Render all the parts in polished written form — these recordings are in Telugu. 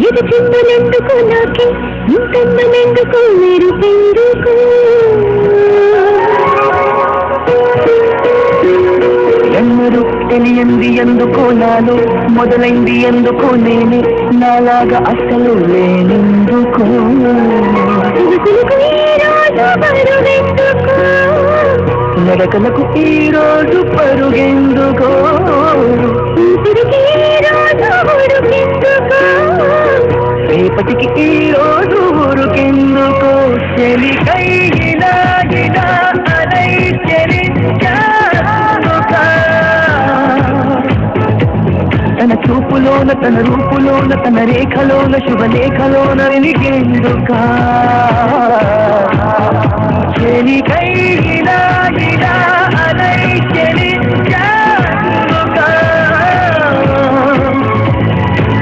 ఇది చింతలెందుకు నాకే ఇంతన్నలెందుకు మీరు పెందుకు ఎన్నరు తెలియంది ఎందుకో నాలో మొదలైంది ఎందుకో నేనే నాలాగా అసలు లేనెందుకో నడకలకు ఈ రోజు పరుగెందుకో రేపటికి ఈ రోజు ఊరుకెందుకో చెలికై ఇలా ఇలా అలై చెలించానుగా తన చూపులోన తన రూపులోన తన రేఖలోన శుభలేఖలోన వెలిగేందుకా చెలికై ఇలా ఇలా అలై చెలించానుగా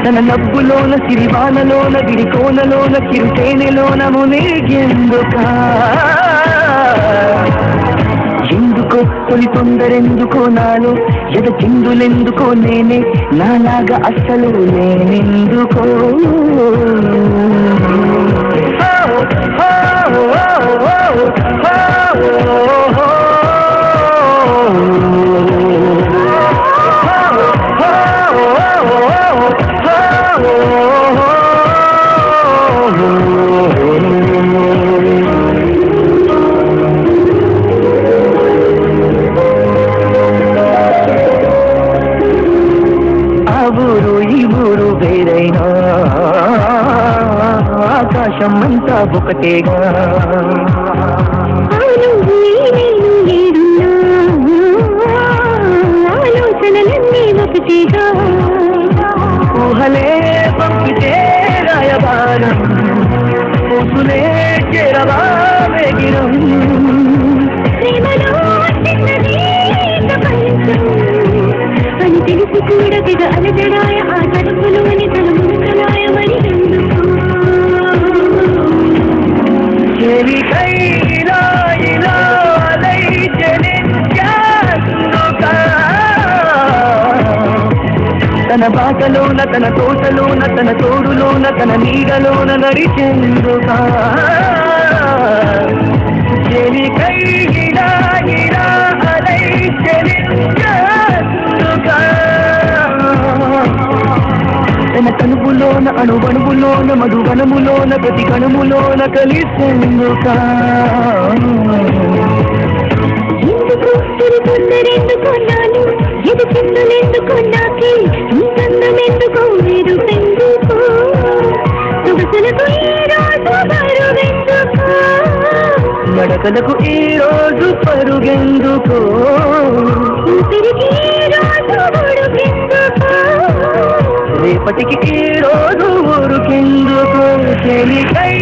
తన నవ్వులోన సిరివానలోన గిరికోనలోన చిరుతేనెలోన మునిగెందుకా ఎందుకో తొలి తొందరెందుకో నాలో ఎద చిందులెందుకో నేనే నాలాగా అస్సలు నేనెందుకో ఆకాశం అంతా ఒకటేగా ఆలోచనలన్నీ ఒకటేగా ఊహలే పంపితే రాయబారం పూసులే చేరవా వేగిరం అని తెలిసి కూడా తెగ అలజడాయ ఆ తలుపులు అని తన ముంకలాయ మరి తన బాటలోన తన తోటలోన తన తోడులోన తన నీడలోన నడిచెందుకా చెలికై ఇలా ఇలా అలై చెలించానుగా తన కనుపులోన అణువణువులోన మధువనములోన ప్రతి కణుములోన కలిసెందుకా ఎందుకు తిరుగుతున్నారెందుకున్నాను ఇది చిందులెందుకు నాకే ఇంతన్నమెందుకు మీరు పెందుకు సొగసులకు ఈ రోజు బరువెందుకు నడకలకు ఈ రోజు పరుగెందుకో తిరిగి ఈ రోజు ఉడుకెందుకు రేపటికి ఈ రోజు ఊరుకెందుకో చెలికై